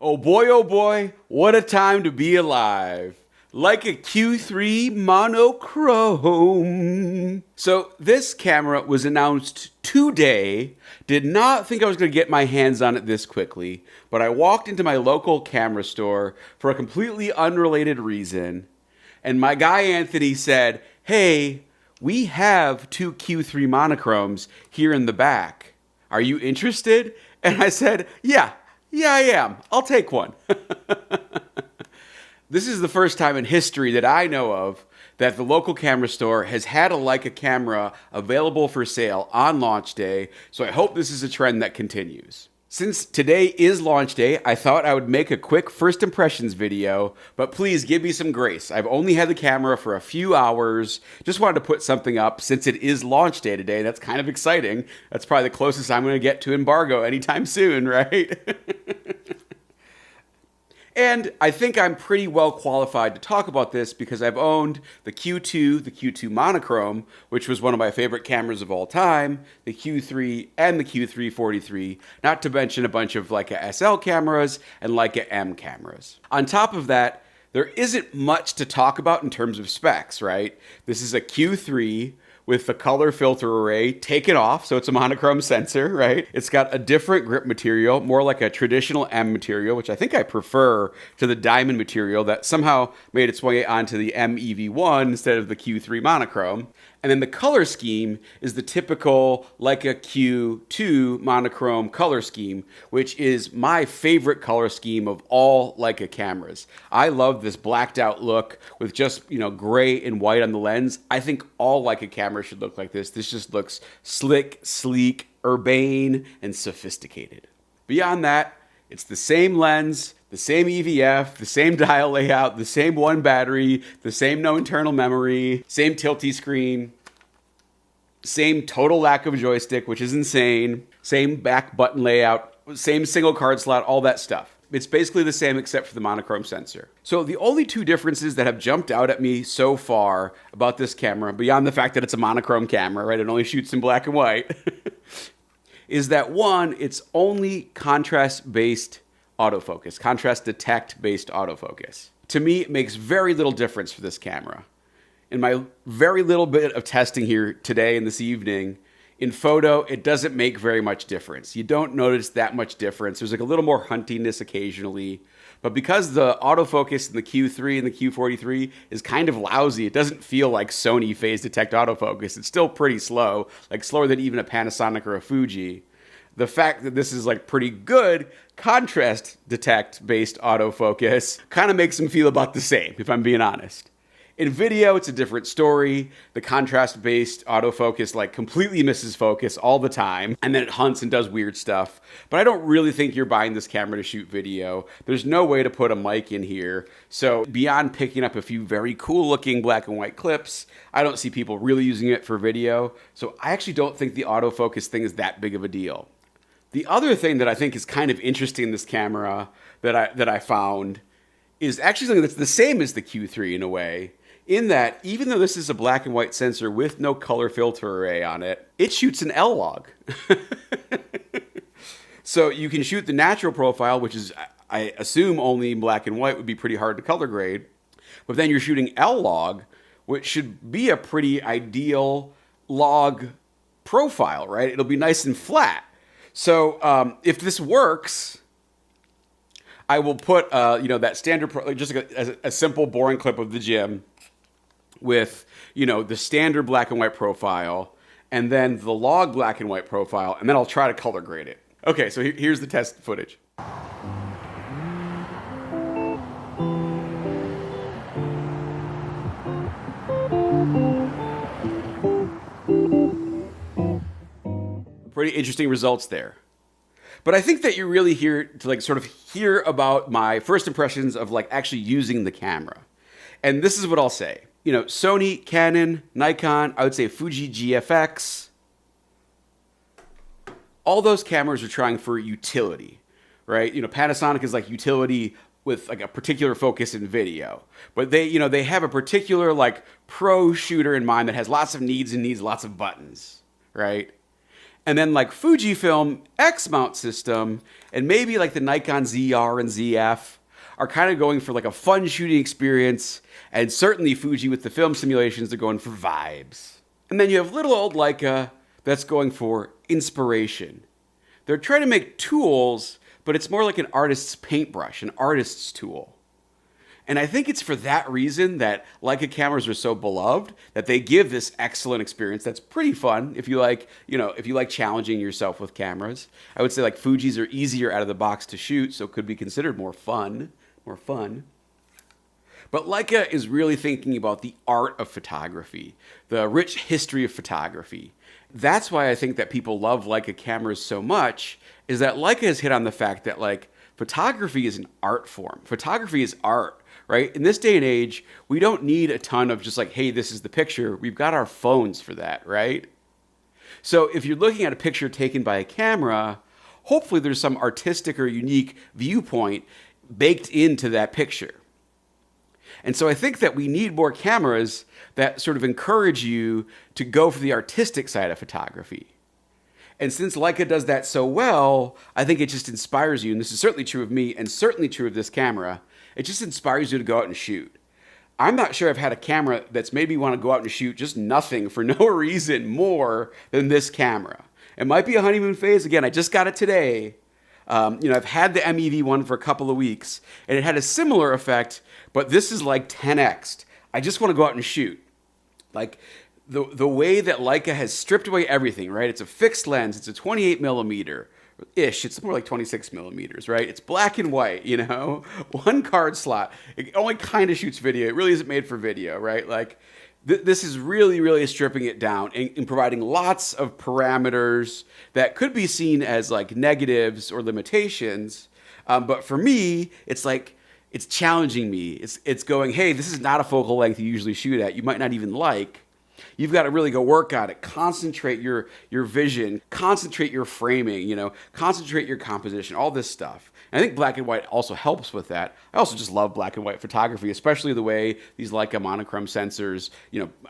oh boy, what a time to be alive. Leica Q3 Monochrom. So this camera was announced today. Did not think I was going to get my hands on it this quickly, but I walked into my local camera store for a completely unrelated reason, and my guy Anthony said, hey, we have two Q3 Monochroms here in the back. Are you interested? And I said, yeah, I am. I'll take one. This is the first time in history that I know of that the local camera store has had a Leica camera available for sale on launch day, so I hope this is a trend that continues. Since today is launch day, I thought I would make a quick first impressions video, but please give me some grace. I've only had the camera for a few hours. Just wanted to put something up since it is launch day today. That's kind of exciting. That's probably the closest I'm going to get to embargo anytime soon, right? And I think I'm pretty well qualified to talk about this because I've owned the Q2, the Q2 Monochrom, which was one of my favorite cameras of all time, the Q3 and the Q3 43, not to mention a bunch of Leica SL cameras and Leica M cameras. On top of that, there isn't much to talk about in terms of specs, right? This is a Q3 with the color filter array taken off, so it's a monochrome sensor, right? It's got a different grip material, more like a traditional M material, which I think I prefer to the diamond material that somehow made its way onto the M EV1 instead of the Q3 Monochrom. And then the color scheme is the typical Leica Q2 Monochrom color scheme, which is my favorite color scheme of all Leica cameras. I love this blacked out look with just, gray and white on the lens. I think all Leica cameras should look like this. This just looks slick, sleek, urbane, and sophisticated. Beyond that, it's the same lens, the same EVF, the same dial layout, the same one battery, the same no internal memory, same tilty screen, same total lack of joystick, which is insane, same back button layout, same single card slot, all that stuff. It's basically the same except for the monochrome sensor. So the only two differences that have jumped out at me so far about this camera, beyond the fact that it's a monochrome camera, right? It only shoots in black and white, is that one, it's only contrast-based autofocus, contrast detect-based autofocus. To me, it makes very little difference for this camera. In my very little bit of testing here today and this evening, in photo, it doesn't make very much difference. You don't notice that much difference. There's like a little more huntiness occasionally. But because the autofocus in the Q3 and the Q43 is kind of lousy, it doesn't feel like Sony phase detect autofocus. It's still pretty slow, like slower than even a Panasonic or a Fuji. The fact that this is like pretty good contrast detect based autofocus kind of makes them feel about the same, if I'm being honest. In video, it's a different story. The contrast-based autofocus like completely misses focus all the time, and then it hunts and does weird stuff. But I don't really think you're buying this camera to shoot video. There's no way to put a mic in here. So beyond picking up a few very cool-looking black and white clips, I don't see people really using it for video. So I actually don't think the autofocus thing is that big of a deal. The other thing that I think is kind of interesting in this camera that I found is actually something that's the same as the Q3 in a way, in that even though this is a black and white sensor with no color filter array on it, it shoots an L log. So you can shoot the natural profile, which is, I assume, only in black and white, would be pretty hard to color grade. But then you're shooting L log, which should be a pretty ideal log profile, right? It'll be nice and flat. So if this works, I will put that standard, just like a simple boring clip of the gym with the standard black and white profile, and then the log black and white profile, and then I'll try to color grade it. Okay, so here's the test footage. Pretty interesting results there. But I think that you're really here to sort of hear about my first impressions of actually using the camera. And this is what I'll say. Sony, Canon, Nikon, I would say Fuji GFX, all those cameras are trying for utility, right? Panasonic is like utility with a particular focus in video. But they have a particular pro shooter in mind that has lots of needs and needs lots of buttons, right? And then like Fujifilm X mount system and maybe like the Nikon ZR and ZF are kind of going for like a fun shooting experience. And certainly Fuji with the film simulations are going for vibes. And then you have little old Leica that's going for inspiration. They're trying to make tools, but it's more like an artist's paintbrush, an artist's tool. And I think it's for that reason that Leica cameras are so beloved, that they give this excellent experience that's pretty fun if you like, if you like challenging yourself with cameras. I would say like Fujis are easier out of the box to shoot, so could be considered more fun. But Leica is really thinking about the art of photography, the rich history of photography. That's why I think that people love Leica cameras so much, is that Leica has hit on the fact that like photography is an art form. Photography is art. Right? In this day and age, we don't need a ton of just like, hey, this is the picture. We've got our phones for that, right? So if you're looking at a picture taken by a camera, hopefully there's some artistic or unique viewpoint baked into that picture. And so I think that we need more cameras that sort of encourage you to go for the artistic side of photography. And since Leica does that so well, I think it just inspires you, and this is certainly true of me and certainly true of this camera, it just inspires you to go out and shoot. I'm not sure I've had a camera that's made me want to go out and shoot just nothing for no reason more than this camera. It might be a honeymoon phase. Again, I just got it today. I've had the MEV one for a couple of weeks, and it had a similar effect, but this is like 10x'd. I just want to go out and shoot. Like the way that Leica has stripped away everything, right? It's a fixed lens. It's a 28 millimeter. Ish, it's more like 26 millimeters, right? It's black and white, one card slot. It only kind of shoots video. It really isn't made for video, right? Like this is really, really stripping it down and providing lots of parameters that could be seen as like negatives or limitations. But for me, it's like, it's challenging me. It's going, hey, this is not a focal length you usually shoot at. You might not even like. You've got to really go work on it. Concentrate your vision. Concentrate your framing, concentrate your composition, all this stuff. And I think black and white also helps with that. I also just love black and white photography, especially the way these Leica monochrome sensors,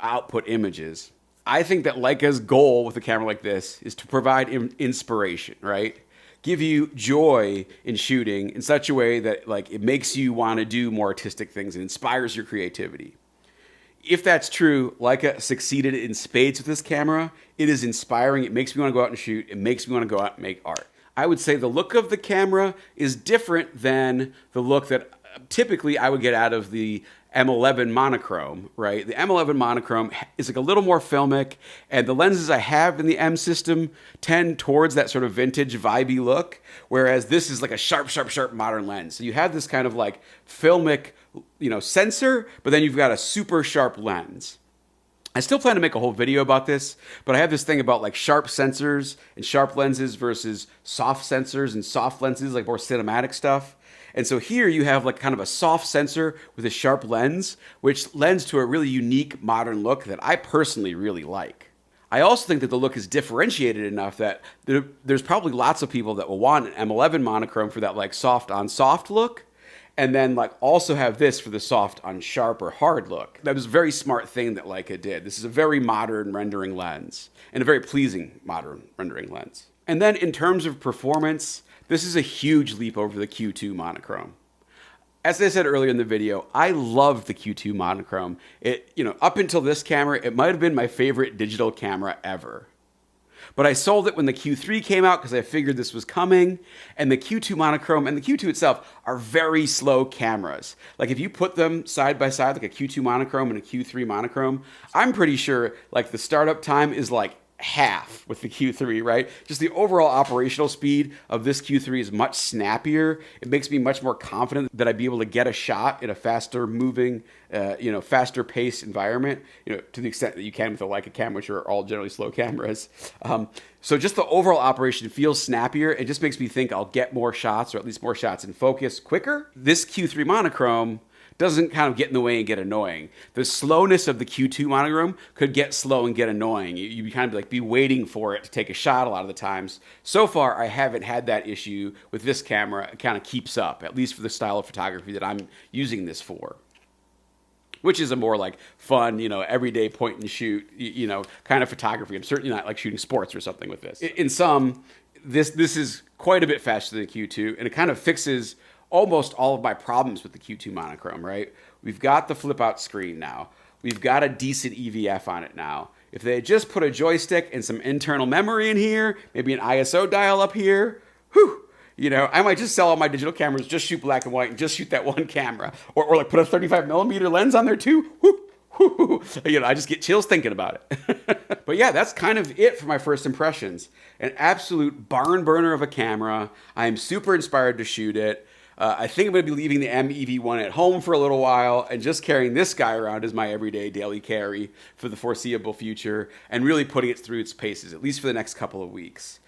output images. I think that Leica's goal with a camera like this is to provide inspiration, right? Give you joy in shooting in such a way that like it makes you want to do more artistic things and inspires your creativity. If that's true, Leica succeeded in spades with this camera. It is inspiring. It makes me want to go out and shoot. It makes me want to go out and make art. I would say the look of the camera is different than the look that typically I would get out of the M11 monochrome, right? The M11 monochrome is like a little more filmic, and the lenses I have in the M system tend towards that sort of vintage vibey look, whereas this is like a sharp modern lens. So you have this kind of like filmic, sensor, but then you've got a super sharp lens. I still plan to make a whole video about this, but I have this thing about like sharp sensors and sharp lenses versus soft sensors and soft lenses, like more cinematic stuff. And so here you have like kind of a soft sensor with a sharp lens, which lends to a really unique modern look that I personally really like. I also think that the look is differentiated enough that there's probably lots of people that will want an M11 monochrome for that like soft on soft look, and then like also have this for the soft on sharp or hard look. That was a very smart thing that Leica did. This is a very modern rendering lens and a very pleasing modern rendering lens. And then in terms of performance, this is a huge leap over the Q2 Monochrom. As I said earlier in the video, I loved the Q2 Monochrom. Up until this camera, it might have been my favorite digital camera ever. But I sold it when the Q3 came out because I figured this was coming. And the Q2 Monochrom and the Q2 itself are very slow cameras. Like if you put them side by side, like a Q2 Monochrom and a Q3 Monochrom, I'm pretty sure like the startup time is like half with the Q3, right? Just the overall operational speed of this Q3 is much snappier. It makes me much more confident that I'd be able to get a shot in a faster moving, faster paced environment, to the extent that you can with a Leica camera, which are all generally slow cameras. So just the overall operation feels snappier. It just makes me think I'll get more shots, or at least more shots in focus quicker. This Q3 Monochrom doesn't kind of get in the way and get annoying. The slowness of the Q2 Monochrom could get slow and get annoying. You kind of like be waiting for it to take a shot a lot of the times. So far, I haven't had that issue with this camera. It kind of keeps up, at least for the style of photography that I'm using this for. which is a more like fun, you know, everyday point and shoot, you know, kind of photography. I'm certainly not like shooting sports or something with this. In sum, this is quite a bit faster than the Q2, and it kind of fixes almost all of my problems with the Q2 Monochrom, right? We've got the flip out screen now. We've got a decent EVF on it now. If they had just put a joystick and some internal memory in here, maybe an ISO dial up here, whew, you know, I might just sell all my digital cameras, just shoot black and white, and just shoot that one camera. Or like put a 35mm lens on there too. Whew, whew, you know, I just get chills thinking about it. But yeah, that's kind of it for my first impressions. An absolute barn burner of a camera. I am super inspired to shoot it. I think I'm going to be leaving the MEV1 at home for a little while and just carrying this guy around as my everyday daily carry for the foreseeable future and really putting it through its paces, at least for the next couple of weeks.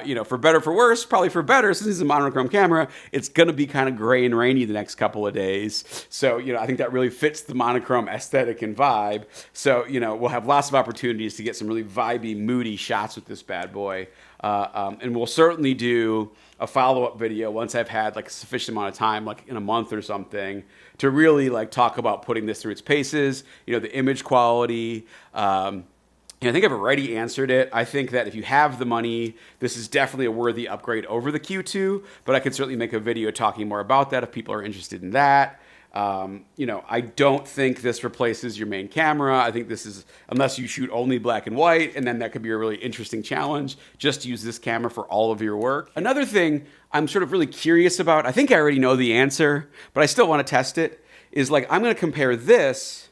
You know, for better or for worse, probably for better, since it's a monochrome camera, it's going to be kind of gray and rainy the next couple of days. So, you know, I think that really fits the monochrome aesthetic and vibe. So, you know, we'll have lots of opportunities to get some really vibey, moody shots with this bad boy. And we'll certainly do a follow-up video once I've had like a sufficient amount of time, like in a month or something, to really like talk about putting this through its paces, you know, the image quality. I think I've already answered it. I think that if you have the money, this is definitely a worthy upgrade over the Q2, but I could certainly make a video talking more about that if people are interested in that. You know, I don't think this replaces your main camera. I think this is, unless you shoot only black and white, and then that could be a really interesting challenge, just use this camera for all of your work. Another thing I'm sort of really curious about, I think I already know the answer, but I still want to test it, is like I'm going to compare this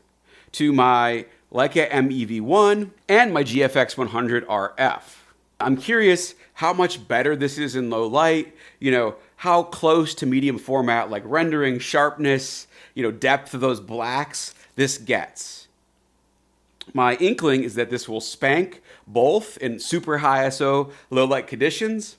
to my Leica MEV1 and my GFX 100 RF. I'm curious how much better this is in low light, you know, how close to medium format like rendering, sharpness, you know, depth of those blacks this gets. My inkling is that this will spank both in super high ISO, low light conditions.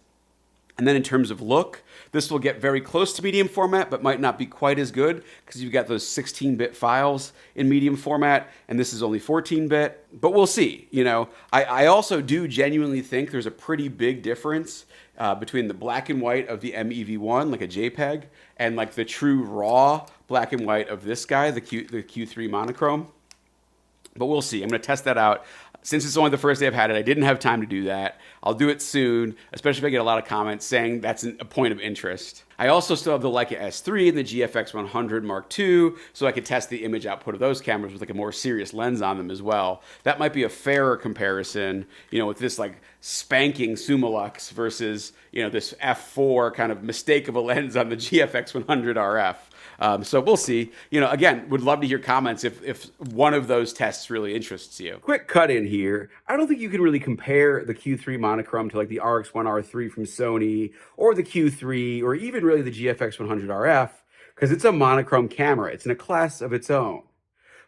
And then in terms of look, this will get very close to medium format, but might not be quite as good because you've got those 16-bit files in medium format, and this is only 14-bit. But we'll see. You know, I also do genuinely think there's a pretty big difference between the black and white of the MEV1, like a JPEG, and like the true raw black and white of this guy, the Q3 Monochrom. But we'll see. I'm going to test that out. Since it's only the first day I've had it, I didn't have time to do that. I'll do it soon, especially if I get a lot of comments saying that's a point of interest. I also still have the Leica S3 and the GFX 100 Mark II, so I could test the image output of those cameras with like a more serious lens on them as well. That might be a fairer comparison, you know, with this like spanking Summilux versus, you know, this f4 kind of mistake of a lens on the GFX 100 RF. So we'll see. You know, again, would love to hear comments if one of those tests really interests you. Quick cut in here. I don't think you can really compare the Q3 Monochrom to like the RX1 R3 from Sony or the Q3 or even really the GFX 100 RF because it's a monochrome camera. It's in a class of its own.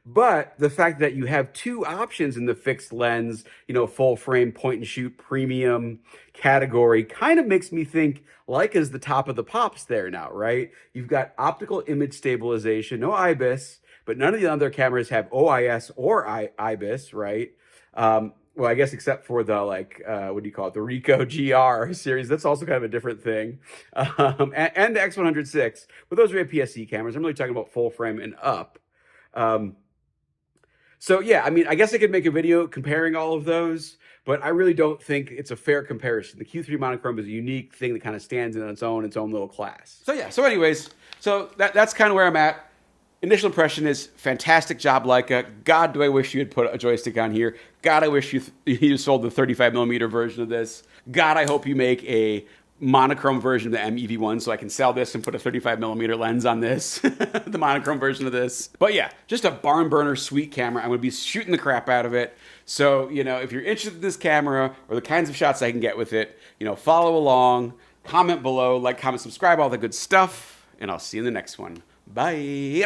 But the fact that you have two options in the fixed lens, you know, full frame point and shoot premium category kind of makes me think Leica's the top of the pops there now, right? You've got optical image stabilization, no IBIS, but none of the other cameras have OIS or IBIS, right? Well, I guess except for the like, what do you call it? The Ricoh GR series. That's also kind of a different thing. And the X106, but those are APS-C cameras. I'm really talking about full frame and up. So yeah, I mean, I guess I could make a video comparing all of those, but I really don't think it's a fair comparison. The Q3 Monochrom is a unique thing that kind of stands in its own little class. So yeah, so anyways, so that's kind of where I'm at. Initial impression is fantastic job, Leica. God, do I wish you had put a joystick on here. God, I wish you sold the 35mm version of this. God, I hope you make a monochrome version of the MEV1 so I can sell this and put a 35mm lens on this, the monochrome version of this. But yeah, just a barn burner sweet camera. I'm going to be shooting the crap out of it. So, you know, if you're interested in this camera or the kinds of shots I can get with it, you know, follow along, comment below, like, comment, subscribe, all the good stuff, and I'll see you in the next one. Bye.